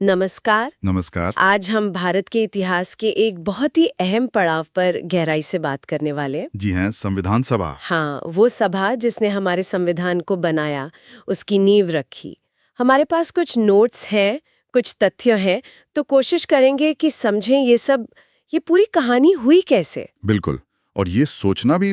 नमस्कार। नमस्कार। आज हम भारत के इतिहास के एक बहुत ही अहम पड़ाव पर गहराई से बात करने वाले हैं। जी हैं, संविधान सभा। हाँ, वो सभा जिसने हमारे संविधान को बनाया, उसकी नींव रखी। हमारे पास कुछ नोट्स हैं, कुछ तथ्य हैं, तो कोशिश करेंगे कि समझें ये पूरी कहानी हुई कैसे। बिल्कुल। और ये सोचना भी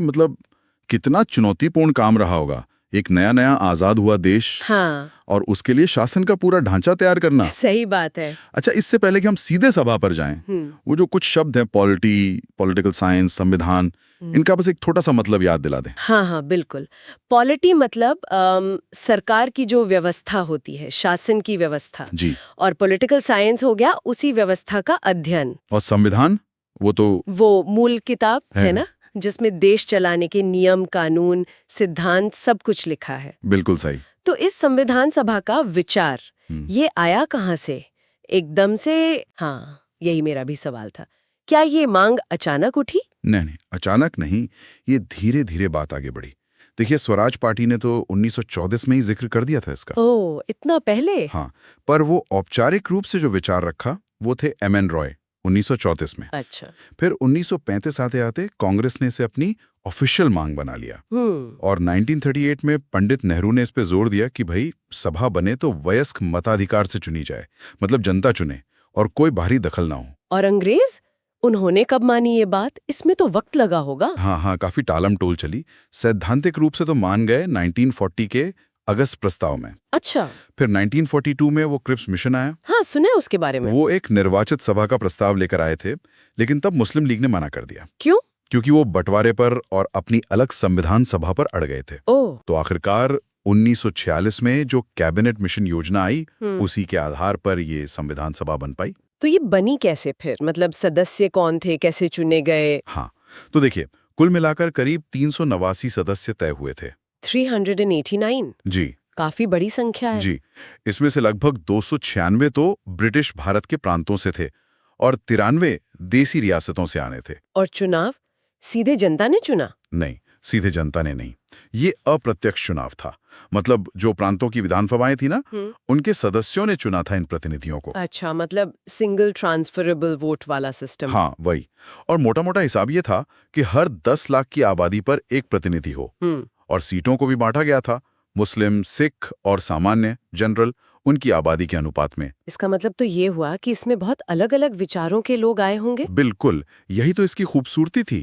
कितना चुनौतीपूर्ण काम रहा होगा। एक नया नया आजाद हुआ देश हाँ, और उसके लिए शासन का पूरा ढांचा तैयार करना। सही बात है। अच्छा, इससे पहले कि हम सीधे सभा पर जाएं, वो जो कुछ शब्द हैं, पॉलिटिकल साइंस, संविधान, इनका बस एक छोटा सा मतलब याद दिला दें। हाँ हाँ, बिल्कुल। पॉलिटी मतलब सरकार की जो व्यवस्था होती है, शासन की व्यवस्था। जी। और पॉलिटिकल साइंस हो गया उसी व्यवस्था का अध्ययन। और संविधान वो मूल किताब है है। ना, जिसमें देश चलाने के नियम, कानून, सिद्धांत सब कुछ लिखा है। बिल्कुल सही। तो इस संविधान सभा का विचार ये आया कहाँ से? एकदम से? हाँ, यही मेरा भी सवाल था। क्या ये मांग अचानक उठी? नहीं नहीं, अचानक नहीं, ये धीरे धीरे बात आगे बढ़ी। देखिए, स्वराज पार्टी ने तो 1934 में ही जिक्र कर दिया था इसका। ओह, इतना पहले? हाँ, पर वो औपचारिक रूप से जो विचार रखा वो थे एम.एन. रॉय 1934 में। अच्छा। फिर 1935 आते आते कांग्रेस ने इसे अपनी ऑफिशियल मांग बना लिया। और 1938 में पंडित नेहरू ने इस पे जोर दिया कि भाई सभा बने तो वयस्क मताधिकार से चुनी जाए, मतलब जनता चुने और कोई बाहरी दखल ना हो। और अंग्रेज? उन्होंने कब मानी ये बात? इसमें तो वक्त लगा होगा। हाँ हाँ, काफी टालम टोल चली। सैद्धांतिक रूप से तो मान गए 1940 के अगस्त प्रस्ताव में। अच्छा। फिर 1942 में वो क्रिप्स मिशन आया। हाँ, सुना है उसके बारे में। वो एक निर्वाचित सभा का प्रस्ताव लेकर आए थे, लेकिन तब मुस्लिम लीग ने मना कर दिया। क्यों? क्योंकि वो बंटवारे पर और अपनी अलग संविधान सभा पर अड़ गए थे। ओह। तो आखिरकार 1946 में जो कैबिनेट मिशन योजना आई, उसी के आधार पर ये संविधान सभा बन पाई। तो ये बनी कैसे फिर? मतलब सदस्य कौन थे, कैसे चुने गए? हाँ, तो देखिए, कुल मिलाकर करीब 389 सदस्य तय हुए थे। 389? जी। काफी बड़ी संख्या है। जी, इसमें से लगभग 296 तो ब्रिटिश भारत के प्रांतों से थे और 93 देसी रियासतों से आने थे। और चुनाव सीधे जनता ने चुना? नहीं, सीधे जनता ने नहीं, ये अप्रत्यक्ष चुनाव था। मतलब जो प्रांतों की विधानसभाएं थी ना, उनके सदस्यों ने चुना था इन प्रतिनिधियों को। अच्छा, मतलब सिंगल ट्रांसफरेबल वोट वाला सिस्टम। हाँ, वही। और मोटा मोटा हिसाब ये था कि हर 10 लाख की आबादी पर एक प्रतिनिधि हो। और सीटों को भी बांटा गया था, मुस्लिम, सिख और सामान्य जनरल, उनकी आबादी के अनुपात में। इसका मतलब तो ये हुआ कि इसमें बहुत अलग अलग विचारों के लोग आए होंगे। बिल्कुल, यही तो इसकी खूबसूरती थी।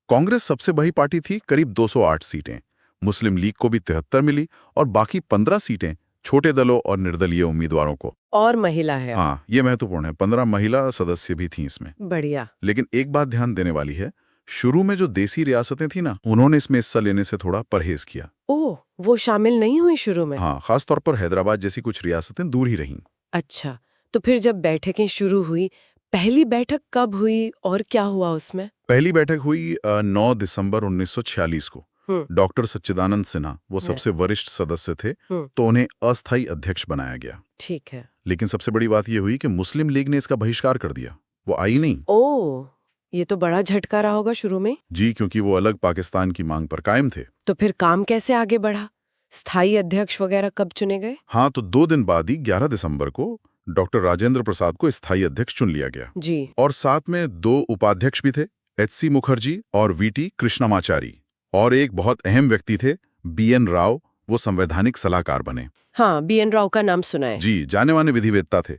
कांग्रेस सबसे बड़ी पार्टी थी, करीब 208 सीटें। मुस्लिम लीग को भी 73 मिली और बाकी 15 सीटें छोटे दलों और निर्दलीय उम्मीदवारों को। और महिला है। हाँ, ये महत्वपूर्ण है, 15 महिला सदस्य भी थीं इसमें। बढ़िया। लेकिन एक बात ध्यान देने वाली है, शुरू में जो देसी रियासतें थी ना, उन्होंने इसमें हिस्सा लेने से थोड़ा परहेज किया। ओह, वो शामिल नहीं हुई शुरू में? हाँ, खासतौर पर हैदराबाद जैसी कुछ रियासतें दूर ही रहीं। अच्छा, तो फिर जब बैठकें शुरू हुई, पहली बैठक कब हुई और क्या हुआ उसमें? पहली बैठक हुई 9 दिसंबर 1946 को। डॉक्टर सच्चिदानंद सिन्हा वो सबसे वरिष्ठ सदस्य थे, तो उन्हें अस्थायी अध्यक्ष बनाया गया। ठीक है। लेकिन सबसे बड़ी बात यह हुई कि मुस्लिम लीग ने इसका बहिष्कार कर दिया, वो आई नहीं। ओह, ये तो बड़ा झटका रहा होगा शुरू में। जी, क्योंकि वो अलग पाकिस्तान की मांग पर कायम थे। तो फिर काम कैसे आगे बढ़ा? स्थायी अध्यक्ष वगैरह कब चुने गए? हाँ, तो 2 दिन बाद ही 11 दिसंबर को डॉक्टर राजेंद्र प्रसाद को स्थायी अध्यक्ष चुन लिया गया। जी। और साथ में 2 उपाध्यक्ष भी थे, एच.सी. मुखर्जी और वी.टी. कृष्णमाचारी। और एक बहुत अहम व्यक्ति थे, बी.एन. राव, वो संवैधानिक सलाहकार बने। हाँ, बी.एन. राव का नाम सुना है। जी, जाने माने विधिवेत्ता थे।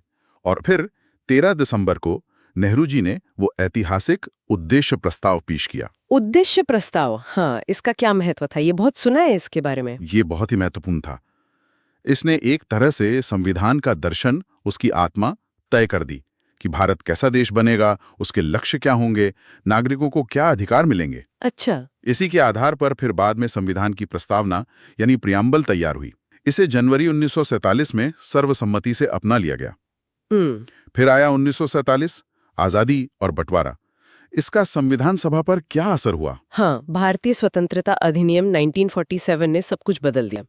और फिर 13 दिसंबर को नेहरू जी ने वो ऐतिहासिक उद्देश्य प्रस्ताव पेश किया। उद्देश्य प्रस्ताव, हाँ, इसका क्या महत्व था? ये बहुत सुना है इसके बारे में। ये बहुत ही महत्वपूर्ण था। इसने एक तरह से संविधान का दर्शन, उसकी आत्मा तय कर दी कि भारत कैसा देश बनेगा, उसके लक्ष्य क्या होंगे, नागरिकों को क्या अधिकार मिलेंगे। अच्छा। इसी के आधार पर फिर बाद में संविधान की प्रस्तावना यानी प्रियम्बल तैयार हुई। इसे जनवरी 1947 में सर्वसम्मति से अपना लिया गया। फिर आया 1947, आजादी और बंटवारा। इसका संविधान सभा पर क्या असर हुआ? हाँ, भारतीय स्वतंत्रता अधिनियम 1947 ने सब कुछ बदल दिया।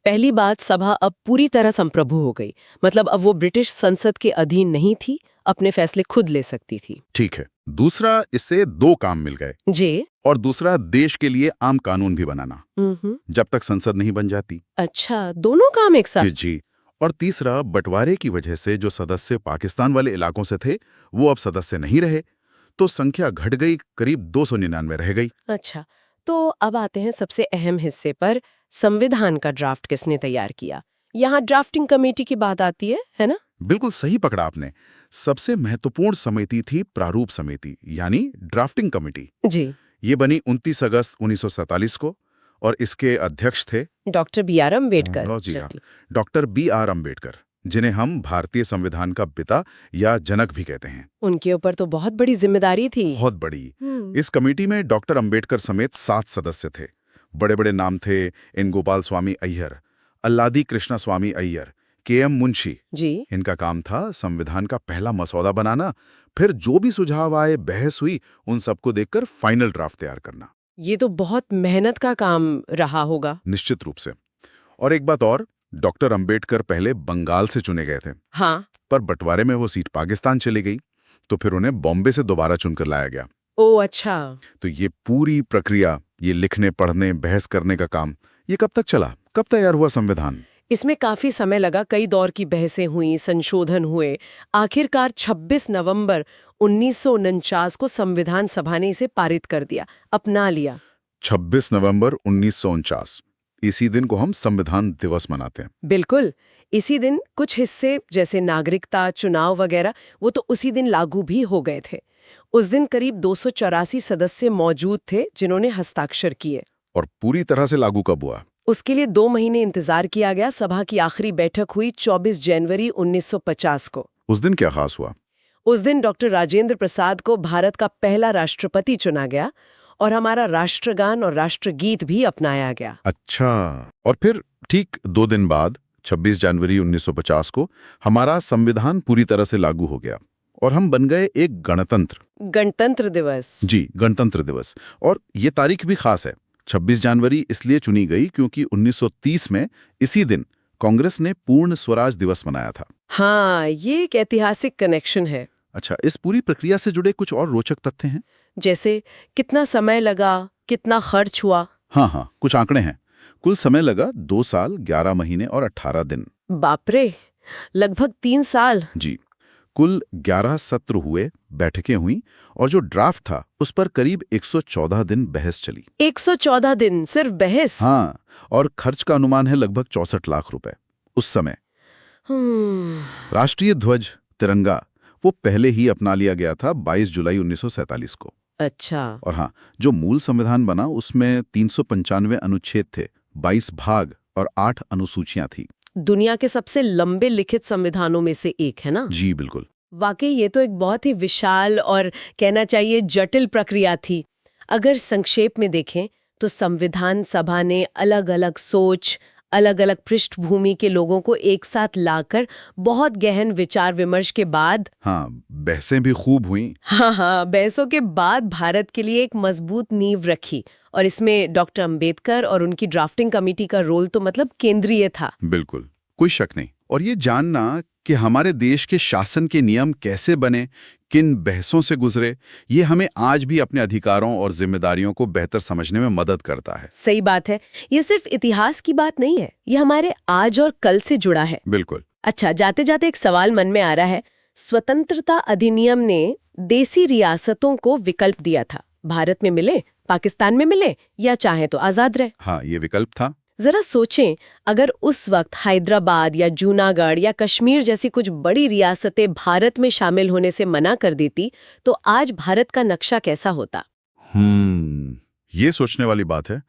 पहली बात, सभा अब पूरी तरह संप्रभु हो गई। मतलब अब वो ब्रिटिश संसद के अधीन नहीं थी, अपने फैसले खुद ले सकती थी। ठीक है। दूसरा, इससे 2 काम मिल गए। जी। और दूसरा, देश के लिए आम कानून भी बनाना, जब तक संसद नहीं बन जाती। अच्छा, दोनों काम एक साथ? जी। और तीसरा, बंटवारे की वजह से जो सदस्य पाकिस्तान वाले इलाकों से थे वो अब सदस्य नहीं रहे, तो संख्या घट गई, करीब 299 रह गई। अच्छा, तो अब आते हैं सबसे अहम हिस्से पर, संविधान का ड्राफ्ट किसने तैयार किया। यहाँ ड्राफ्टिंग कमेटी की बात आती है ना? बिल्कुल सही पकड़ा आपने। सबसे महत्वपूर्ण समिति थी प्रारूप समिति, यानी ड्राफ्टिंग कमेटी। जी। ये बनी 29 अगस्त 1947 को और इसके अध्यक्ष थे डॉक्टर B.R. अम्बेडकर। जी हाँ, डॉक्टर B.R. अम्बेडकर, जिन्हें हम भारतीय संविधान का पिता या जनक भी कहते हैं। उनके ऊपर तो बहुत बड़ी जिम्मेदारी थी। बहुत बड़ी। इस कमेटी में डॉक्टर अम्बेडकर समेत 7 सदस्य थे। बड़े बड़े नाम थे एन गोपाल स्वामी अय्यर, अल्लादी कृष्णा स्वामी अय्यर, KM मुंशी जी। इनका काम था संविधान का पहला मसौदा बनाना, फिर जो भी सुझाव आए, बहस हुई, उन सबको देखकर फाइनल ड्राफ्ट तैयार करना। ये तो बहुत मेहनत का काम रहा होगा। निश्चित रूप से। और एक बात और, डॉक्टर अंबेडकर पहले बंगाल से चुने गए थे। हाँ। पर बंटवारे में वो सीट पाकिस्तान चली गई, तो फिर उन्हें बॉम्बे से दोबारा चुनकर लाया गया। ओह अच्छा। तो ये पूरी प्रक्रिया, ये लिखने, पढ़ने, बहस करने का काम, ये कब तक चला? कब तैयार हुआ संविधान? इसमें काफी समय लगा, कई दौर की बहसें हुई, संशोधन हुए। आखिरकार 26 नवंबर 1949 को संविधान सभा ने इसे पारित कर दिया, अपना लिया। 26 नवंबर 1949, इसी दिन को हम संविधान दिवस मनाते हैं। बिल्कुल, इसी दिन कुछ हिस्से जैसे नागरिकता, चुनाव वगैरह, वो तो उसी दिन लागू भी हो गए थे। उस दिन करीब 284 सदस्य मौजूद थे जिन्होंने हस्ताक्षर किए। और पूरी तरह से लागू कब हुआ? उसके लिए 2 महीने इंतजार किया गया। सभा की आखिरी बैठक हुई 24 जनवरी 1950 को। उस दिन क्या खास हुआ? उस दिन डॉक्टर राजेंद्र प्रसाद को भारत का पहला राष्ट्रपति चुना गया और हमारा राष्ट्रगान और राष्ट्रगीत भी अपनाया गया। अच्छा, और फिर ठीक 2 दिन बाद 26 जनवरी 1950 को हमारा संविधान पूरी तरह से लागू हो गया और हम बन गए एक गणतंत्र दिवस। जी, गणतंत्र दिवस। और ये तारीख भी खास है। 26 जनवरी इसलिए चुनी गई क्योंकि 1930 में इसी दिन कांग्रेस ने पूर्ण स्वराज दिवस मनाया था। हाँ, ये एक ऐतिहासिक कनेक्शन है। अच्छा, इस पूरी प्रक्रिया से जुड़े कुछ और रोचक तथ्य हैं? जैसे कितना समय लगा, कितना खर्च हुआ? हाँ, कुछ आंकड़े हैं। कुल समय लगा 2 साल, 11 महीने और 18 दिन। बाप रे, लगभग 3 साल। जी। कुल 11 सत्र हुए, बैठकें हुई और जो ड्राफ्ट था उस पर करीब 114 दिन बहस चली। 114 दिन सिर्फ बहस? हाँ, और खर्च का अनुमान है लगभग 64 लाख रुपए उस समय। राष्ट्रीय ध्वज, तिरंगा, वो पहले ही अपना लिया गया था 22 जुलाई 1947 को। अच्छा। और हाँ, जो मूल संविधान बना उसमें 395 अनुच्छेद थे, 22 भाग और 8 अनुसूचियां थी। दुनिया के सबसे लंबे लिखित संविधानों में से एक है ना? जी बिल्कुल। वाकई ये तो एक बहुत ही विशाल और कहना चाहिए जटिल प्रक्रिया थी। अगर संक्षेप में देखें तो संविधान सभा ने अलग अलग सोच, अलग अलग पृष्ठभूमि के लोगों को एक साथ लाकर बहुत गहन विचार विमर्श के बाद, हाँ, बहसें भी खूब हुई। हाँ, बहसों के बाद भारत के लिए एक मजबूत नींव रखी। और इसमें डॉक्टर अंबेडकर और उनकी ड्राफ्टिंग कमेटी का रोल तो मतलब केंद्रीय था। बिल्कुल, कोई शक नहीं। और ये जानना कि हमारे देश के शासन के नियम कैसे बने, किन बहसों से गुजरे, ये हमें आज भी अपने अधिकारों और जिम्मेदारियों को बेहतर समझने में मदद करता है। सही बात है, ये सिर्फ इतिहास की बात नहीं है, ये हमारे आज और कल से जुड़ा है। बिल्कुल। अच्छा, जाते जाते एक सवाल मन में आ रहा है। स्वतंत्रता अधिनियम ने देसी रियासतों को विकल्प दिया था, भारत में मिले, पाकिस्तान में मिले या चाहे तो आजाद रहे। हाँ, ये विकल्प था। जरा सोचें, अगर उस वक्त हैदराबाद या जूनागढ़ या कश्मीर जैसी कुछ बड़ी रियासतें भारत में शामिल होने से मना कर देती तो आज भारत का नक्शा कैसा होता? ये सोचने वाली बात है।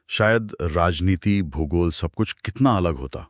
शायद राजनीति, भूगोल, सब कुछ कितना अलग होता।